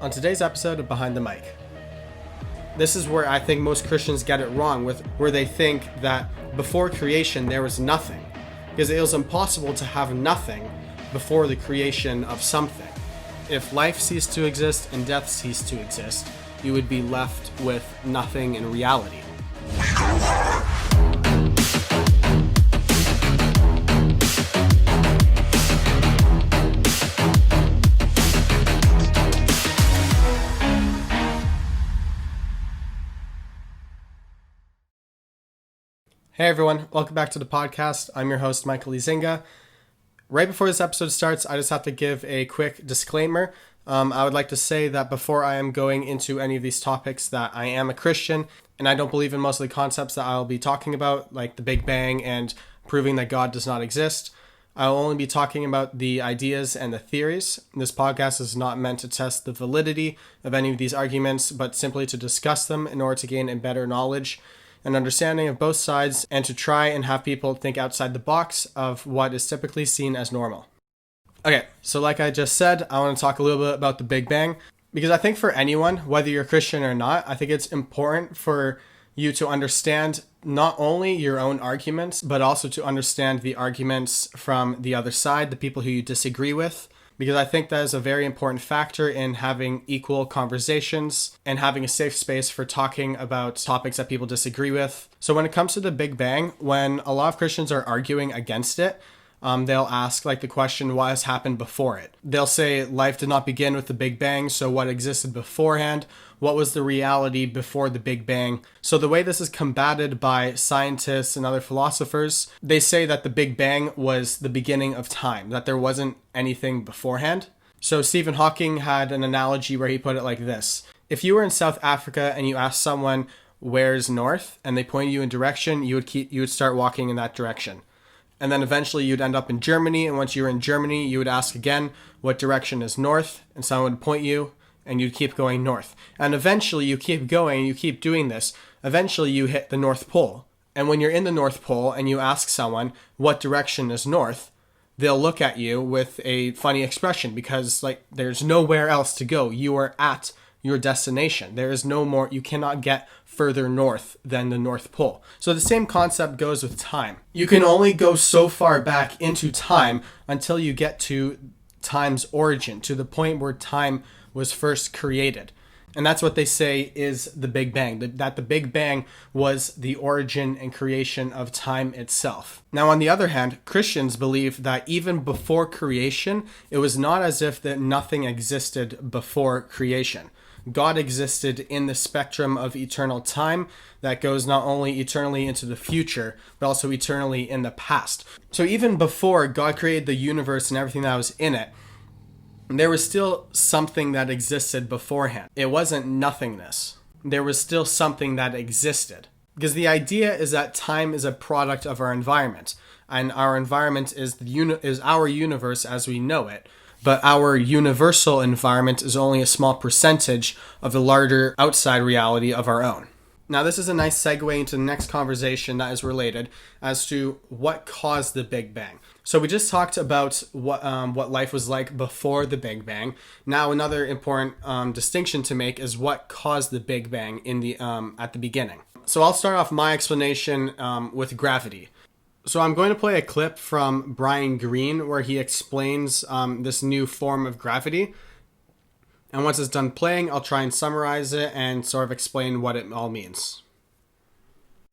On today's episode of Behind the Mic, this is where I think most Christians get it wrong, where they think that before creation there was nothing, because it was impossible to have nothing before the creation of something. If life ceased to exist and death ceased to exist, you would be left with nothing in reality. Hey everyone, welcome back to the podcast. I'm your host, Michael Ezinga. Right before this episode starts, I just have to give a quick disclaimer. I would like to say that before I am going into any of these topics that I am a Christian, and I don't believe in most of the concepts that I'll be talking about, like the Big Bang and proving that God does not exist. I'll only be talking about the ideas and the theories. This podcast is not meant to test the validity of any of these arguments, but simply to discuss them in order to gain a better knowledge and understanding of both sides, and to try and have people think outside the box of what is typically seen as normal. Okay, so like I just said, I want to talk a little bit about the Big Bang, because I think for anyone, whether you're Christian or not, I think it's important for you to understand not only your own arguments, but also to understand the arguments from the other side, the people who you disagree with, because I think that is a very important factor in having equal conversations and having a safe space for talking about topics that people disagree with. So when it comes to the Big Bang, when a lot of Christians are arguing against it, they'll ask like the question, what has happened before it? They'll say life did not begin with the Big Bang, so what existed beforehand? What was the reality before the Big Bang? So the way this is combated by scientists and other philosophers, they say that the Big Bang was the beginning of time, that there wasn't anything beforehand. So Stephen Hawking had an analogy where he put it like this. If you were in South Africa and you asked someone, where's north? And they point you in direction, you would start walking in that direction. And then eventually you'd end up in Germany. And once you were in Germany, you would ask again, what direction is north? And someone would point you and you'd keep going north. And eventually you keep going, you keep doing this. Eventually you hit the North Pole. And when you're in the North Pole and you ask someone, what direction is north? They'll look at you with a funny expression because like there's nowhere else to go. You are at your destination. There is no more, you cannot get further north than the North Pole. So the same concept goes with time. You can only go so far back into time until you get to time's origin, to the point where time was first created. And that's what they say is the Big Bang, that the Big Bang was the origin and creation of time itself. Now, on the other hand, Christians believe that even before creation, it was not as if that nothing existed before creation. God existed in the spectrum of eternal time that goes not only eternally into the future, but also eternally in the past. So even before God created the universe and everything that was in it, there was still something that existed beforehand. It wasn't nothingness. There was still something that existed. Because the idea is that time is a product of our environment, and our environment is our universe as we know it. But our universal environment is only a small percentage of the larger outside reality of our own. Now, this is a nice segue into the next conversation that is related as to what caused the Big Bang. So we just talked about what life was like before the Big Bang. Now, another important distinction to make is what caused the Big Bang in the at the beginning. So I'll start off my explanation with gravity. So I'm going to play a clip from Brian Greene where he explains this new form of gravity. And once it's done playing, I'll try and summarize it and sort of explain what it all means.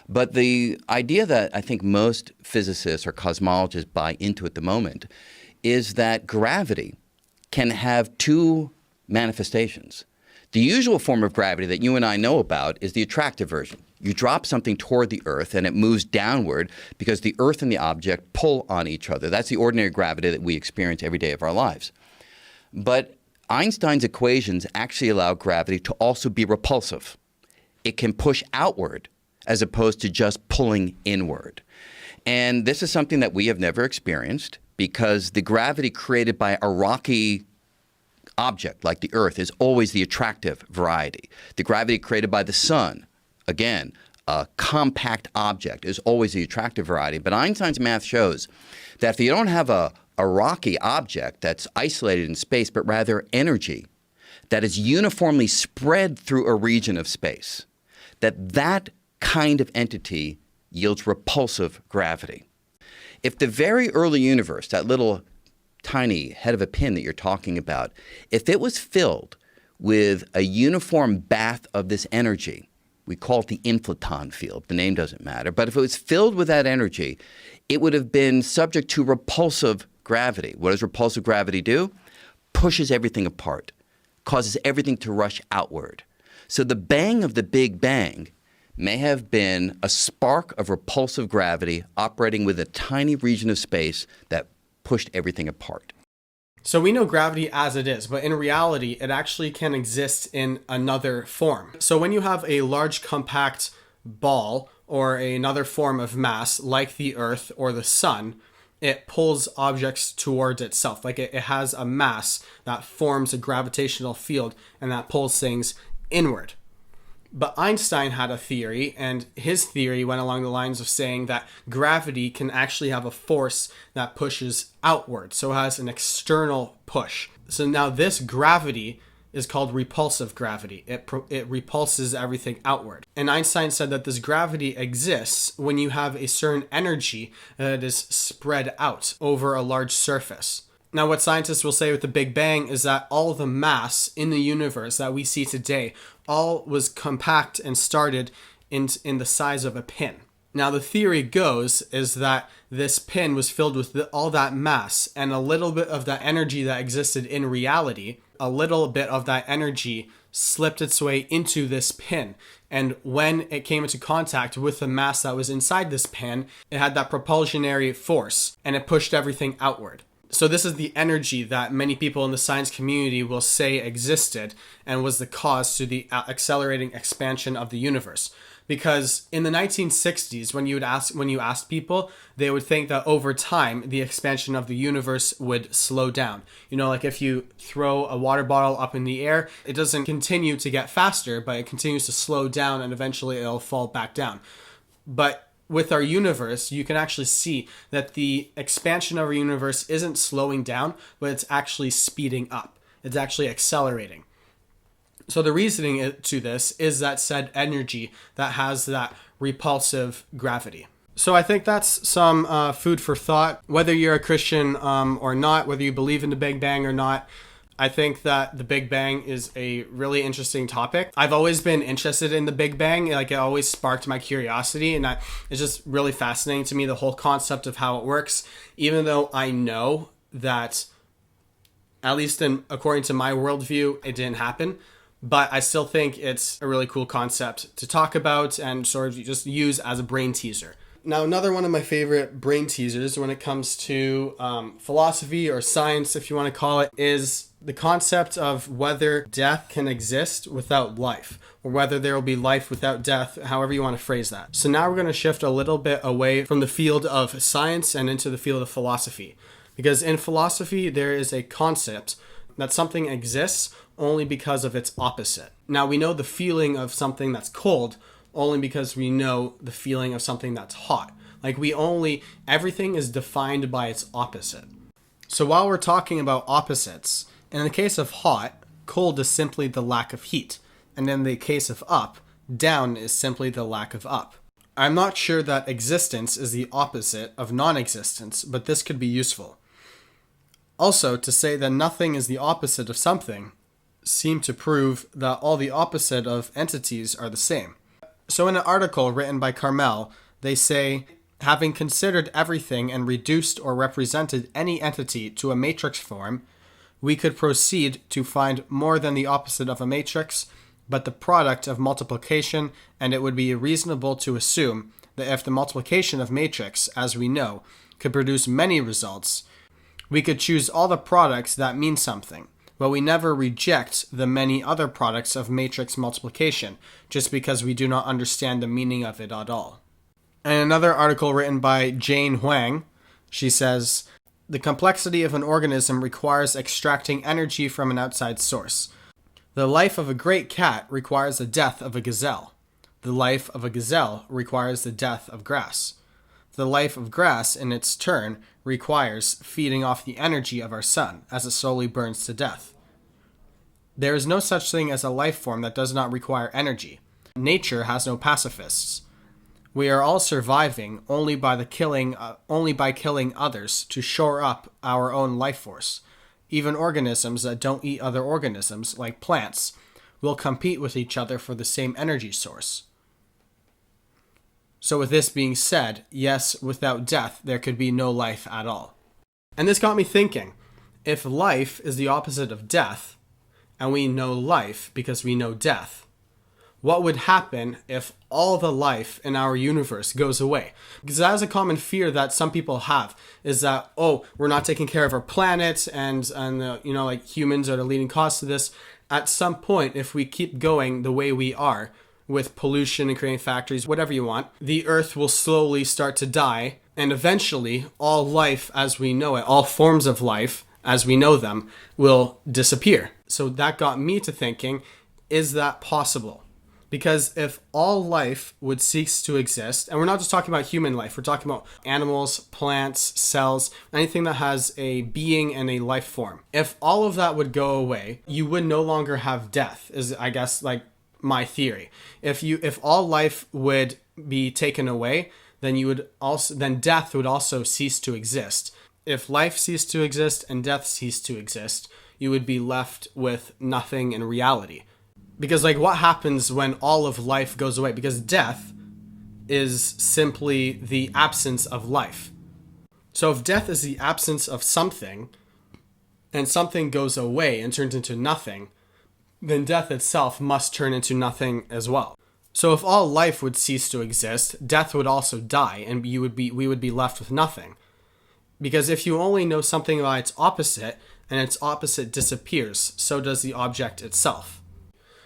But the idea that I think most physicists or cosmologists buy into at the moment is that gravity can have two manifestations. The usual form of gravity that you and I know about is the attractive version. You drop something toward the Earth and it moves downward because the Earth and the object pull on each other. That's the ordinary gravity that we experience every day of our lives. But Einstein's equations actually allow gravity to also be repulsive. It can push outward as opposed to just pulling inward. And this is something that we have never experienced because the gravity created by a rocky object like the Earth is always the attractive variety. The gravity created by the sun, again, a compact object, is always the attractive variety. But Einstein's math shows that if you don't have a rocky object that's isolated in space, but rather energy, that is uniformly spread through a region of space, that kind of entity yields repulsive gravity. If the very early universe, that little tiny head of a pin that you're talking about, if it was filled with a uniform bath of this energy, we call it the inflaton field. The name doesn't matter. But if it was filled with that energy, it would have been subject to repulsive gravity. What does repulsive gravity do? Pushes everything apart, causes everything to rush outward. So the bang of the Big Bang may have been a spark of repulsive gravity operating with a tiny region of space that pushed everything apart. So we know gravity as it is, but in reality, it actually can exist in another form. So when you have a large compact ball or another form of mass like the Earth or the sun, it pulls objects towards itself. Like it has a mass that forms a gravitational field and that pulls things inward. But Einstein had a theory, and his theory went along the lines of saying that gravity can actually have a force that pushes outward, so it has an external push. So now this gravity is called repulsive gravity. It repulses everything outward. And Einstein said that this gravity exists when you have a certain energy that is spread out over a large surface. Now, what scientists will say with the Big Bang is that all the mass in the universe that we see today all was compact and started in the size of a pin. Now, the theory goes is that this pin was filled with all that mass, and a little bit of that energy that existed in reality, a little bit of that energy slipped its way into this pin. And when it came into contact with the mass that was inside this pin, it had that propulsionary force, and it pushed everything outward. So this is the energy that many people in the science community will say existed and was the cause to the accelerating expansion of the universe. Because in the 1960s, when you asked people, they would think that over time, the expansion of the universe would slow down. You know, like if you throw a water bottle up in the air, it doesn't continue to get faster, but it continues to slow down and eventually it'll fall back down. But with our universe, you can actually see that the expansion of our universe isn't slowing down, but it's actually speeding up. It's actually accelerating. So the reasoning to this is that said energy that has that repulsive gravity. So I think that's some food for thought. Whether you're a Christian or not, whether you believe in the Big Bang or not, I think that the Big Bang is a really interesting topic. I've always been interested in the Big Bang. Like it always sparked my curiosity, and it's just really fascinating to me, the whole concept of how it works, even though I know that, at least according to my worldview, it didn't happen. But I still think it's a really cool concept to talk about and sort of just use as a brain teaser. Now, another one of my favorite brain teasers when it comes to philosophy or science, if you want to call it, is the concept of whether death can exist without life, or whether there will be life without death, however you want to phrase that. So now we're going to shift a little bit away from the field of science and into the field of philosophy. Because in philosophy, there is a concept that something exists only because of its opposite. Now, we know the feeling of something that's cold only because we know the feeling of something that's hot. Like everything is defined by its opposite. So while we're talking about opposites, in the case of hot, cold is simply the lack of heat. And in the case of up, down is simply the lack of up. I'm not sure that existence is the opposite of non-existence, but this could be useful. Also, to say that nothing is the opposite of something seem to prove that all the opposite of entities are the same. So in an article written by Carmel, they say, having considered everything and reduced or represented any entity to a matrix form, we could proceed to find more than the opposite of a matrix, but the product of multiplication, and it would be reasonable to assume that if the multiplication of matrix, as we know, could produce many results, we could choose all the products that mean something, but we never reject the many other products of matrix multiplication, just because we do not understand the meaning of it at all. And another article written by Jane Huang, she says, the complexity of an organism requires extracting energy from an outside source. The life of a great cat requires the death of a gazelle. The life of a gazelle requires the death of grass. The life of grass, in its turn, requires feeding off the energy of our sun as it slowly burns to death. There is no such thing as a life form that does not require energy. Nature has no pacifists. We are all surviving only by killing others to shore up our own life force. Even organisms that don't eat other organisms, like plants, will compete with each other for the same energy source. So with this being said, yes, without death, there could be no life at all. And this got me thinking, if life is the opposite of death, and we know life because we know death, what would happen if all the life in our universe goes away? Because that is a common fear that some people have, is that, oh, we're not taking care of our planet, and like humans are the leading cause to this. At some point, if we keep going the way we are, with pollution and creating factories, whatever you want, the earth will slowly start to die, and eventually all life as we know it, all forms of life as we know them, will disappear. So that got me to thinking, is that possible? Because if all life would cease to exist, and we're not just talking about human life, we're talking about animals, plants, cells, anything that has a being and a life form. If all of that would go away, you would no longer have death, is I guess like my theory. If all life would be taken away, then death would also cease to exist. If life ceased to exist and death ceased to exist, you would be left with nothing in reality. Because what happens when all of life goes away? Because death is simply the absence of life. So if death is the absence of something, and something goes away and turns into nothing, then death itself must turn into nothing as well. So if all life would cease to exist, death would also die, and we would be left with nothing. Because if you only know something about its opposite, and its opposite disappears, so does the object itself.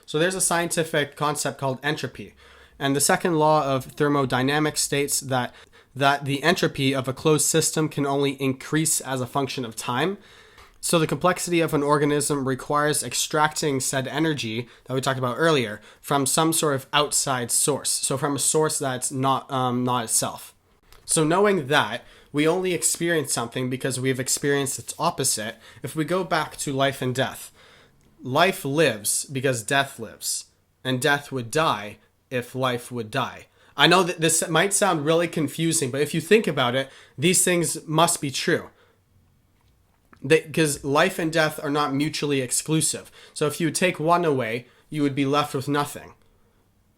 So there's a scientific concept called entropy. And the second law of thermodynamics states that the entropy of a closed system can only increase as a function of time. So the complexity of an organism requires extracting said energy that we talked about earlier from some sort of outside source. So from a source that's not itself. So knowing that, we only experience something because we've experienced its opposite. If we go back to life and death, life lives because death lives, and death would die if life would die. I know that this might sound really confusing, but if you think about it, these things must be true. Because life and death are not mutually exclusive. So if you take one away, you would be left with nothing.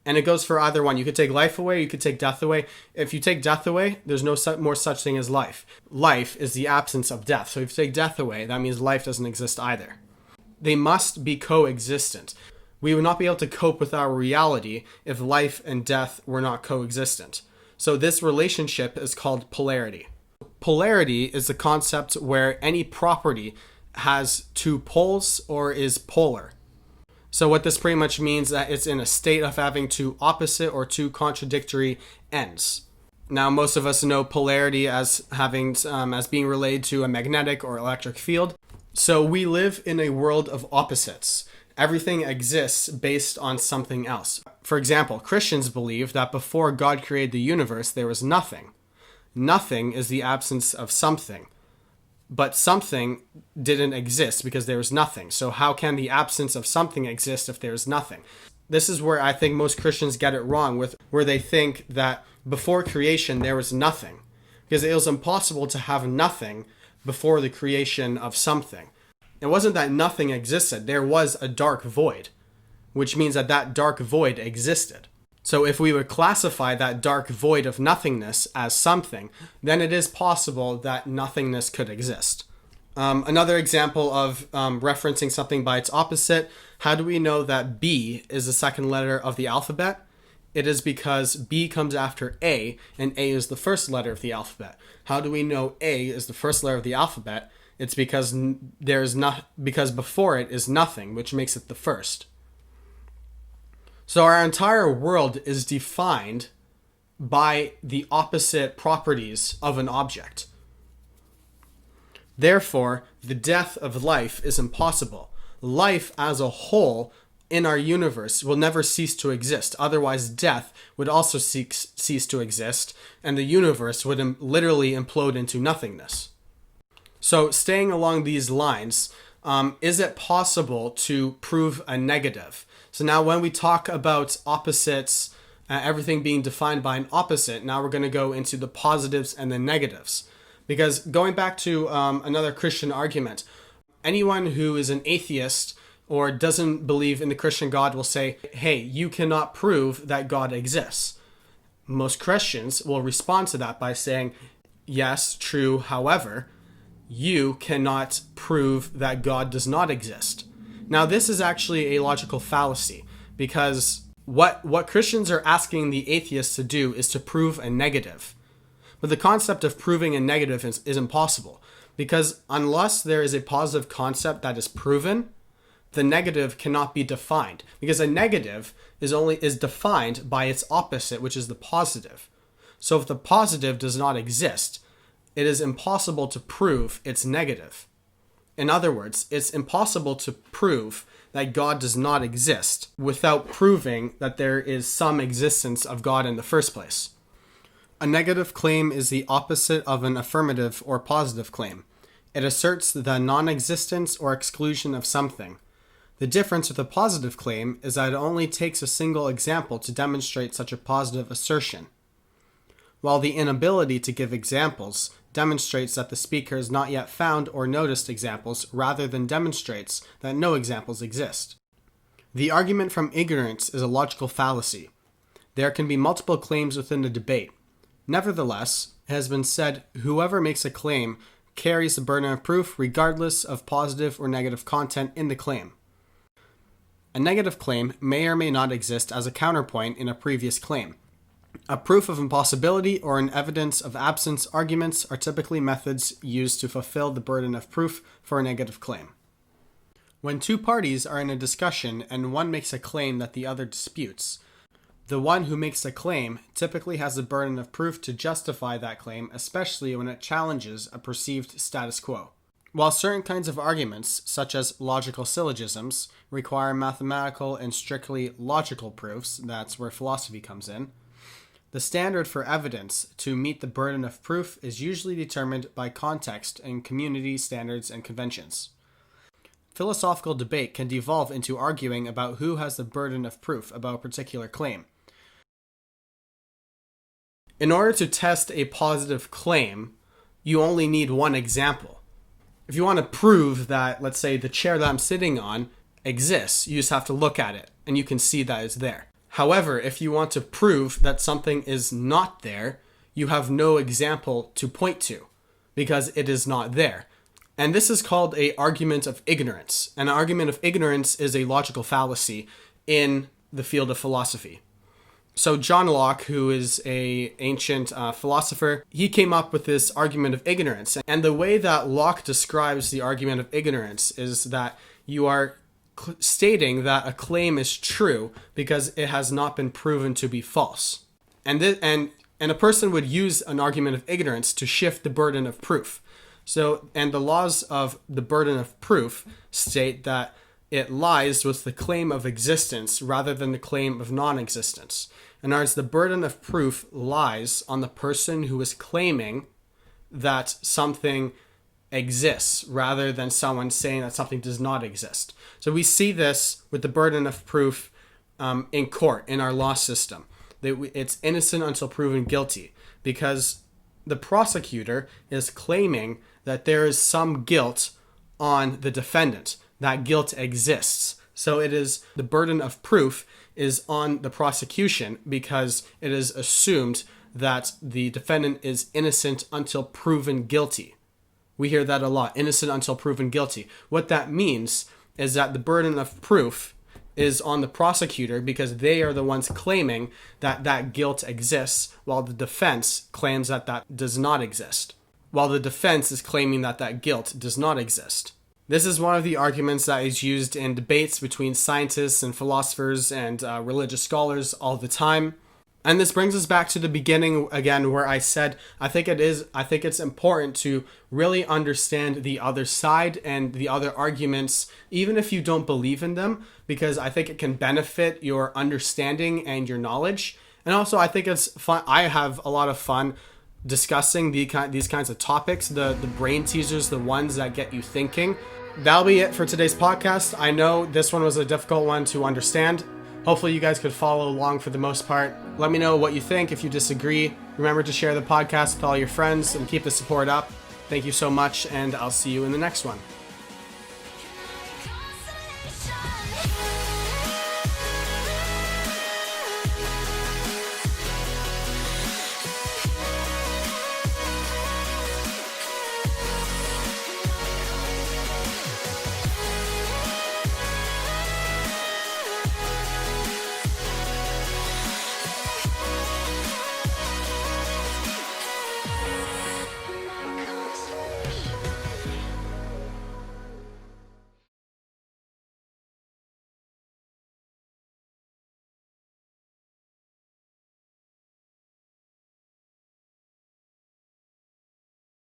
And it goes for either one. You could take life away, you could take death away. If you take death away, there's no more such thing as life. Life is the absence of death. So if you take death away, that means life doesn't exist either. They must be coexistent. We would not be able to cope with our reality if life and death were not coexistent. So this relationship is called polarity. Polarity is the concept where any property has two poles or is polar. So what this pretty much means that it's in a state of having two opposite or two contradictory ends. Now, most of us know polarity as being related to a magnetic or electric field. So we live in a world of opposites. Everything exists based on something else. For example, Christians believe that before God created the universe, there was nothing. Nothing is the absence of something. But something didn't exist because there was nothing. So how can the absence of something exist if there's nothing? This is where I think most Christians get it wrong, where they think that before creation there was nothing. Because it was impossible to have nothing before the creation of something. It wasn't that nothing existed. There was a dark void, which means that dark void existed. So if we would classify that dark void of nothingness as something, then it is possible that nothingness could exist. Another example of referencing something by its opposite, how do we know that B is the second letter of the alphabet? It is because B comes after A, and A is the first letter of the alphabet. How do we know A is the first letter of the alphabet? It's because because before it is nothing, which makes it the first. So our entire world is defined by the opposite properties of an object. Therefore, the death of life is impossible. Life as a whole in our universe will never cease to exist. Otherwise, death would also cease to exist, and the universe would literally implode into nothingness. So staying along these lines, Is it possible to prove a negative? So now when we talk about opposites, everything being defined by an opposite, now we're going to go into the positives and the negatives. Because going back to another Christian argument, anyone who is an atheist or doesn't believe in the Christian God will say, hey, you cannot prove that God exists. Most Christians will respond to that by saying, yes, true, however, you cannot prove that God does not exist. Now, this is actually a logical fallacy, because what Christians are asking the atheists to do is to prove a negative. But the concept of proving a negative is impossible, because unless there is a positive concept that is proven, the negative cannot be defined, because a negative is defined by its opposite, which is the positive. So if the positive does not exist, it is impossible to prove its negative. In other words, it's impossible to prove that God does not exist without proving that there is some existence of God in the first place. A negative claim is the opposite of an affirmative or positive claim. It asserts the non-existence or exclusion of something. The difference with a positive claim is that it only takes a single example to demonstrate such a positive assertion, while the inability to give examples demonstrates that the speaker has not yet found or noticed examples rather than demonstrates that no examples exist. The argument from ignorance is a logical fallacy. There can be multiple claims within a debate. Nevertheless, it has been said whoever makes a claim carries the burden of proof regardless of positive or negative content in the claim. A negative claim may or may not exist as a counterpoint in a previous claim. A proof of impossibility or an evidence of absence arguments are typically methods used to fulfill the burden of proof for a negative claim. When two parties are in a discussion and one makes a claim that the other disputes, the one who makes the claim typically has the burden of proof to justify that claim, especially when it challenges a perceived status quo. While certain kinds of arguments, such as logical syllogisms, require mathematical and strictly logical proofs, that's where philosophy comes in, the standard for evidence to meet the burden of proof is usually determined by context and community standards and conventions. Philosophical debate can devolve into arguing about who has the burden of proof about a particular claim. In order to test a positive claim, you only need one example. If you want to prove that, let's say, the chair that I'm sitting on exists, you just have to look at it and you can see that it's there. However, if you want to prove that something is not there, you have no example to point to because it is not there. And this is called an argument of ignorance. An argument of ignorance is a logical fallacy in the field of philosophy. So John Locke, who is an ancient philosopher, he came up with this argument of ignorance. And the way that Locke describes the argument of ignorance is that you are stating that a claim is true because it has not been proven to be false. And a person would use an argument of ignorance to shift the burden of proof. So, and the laws of the burden of proof state that it lies with the claim of existence rather than the claim of non-existence. In other words, the burden of proof lies on the person who is claiming that something exists rather than someone saying that something does not exist. So we see this with the burden of proof in court, in our law system. It's innocent until proven guilty because the prosecutor is claiming that there is some guilt on the defendant. That guilt exists. So it is the burden of proof is on the prosecution because it is assumed that the defendant is innocent until proven guilty. We hear that a lot, innocent until proven guilty. What that means is that the burden of proof is on the prosecutor because they are the ones claiming that that guilt exists, while the defense claims that that does not exist. While the defense is claiming that that guilt does not exist. This is one of the arguments that is used in debates between scientists and philosophers and religious scholars all the time. And this brings us back to the beginning again, where I said I think it's important to really understand the other side and the other arguments, even if you don't believe in them, because I think it can benefit your understanding and your knowledge. And also, I think it's fun. I have a lot of fun discussing these kinds of topics, the brain teasers, the ones that get you thinking. that'll be it for today's podcast. I know this one was a difficult one to understand. Hopefully you guys could follow along for the most part. Let me know what you think. If you disagree, remember to share the podcast with all your friends and keep the support up. Thank you so much, and I'll see you in the next one.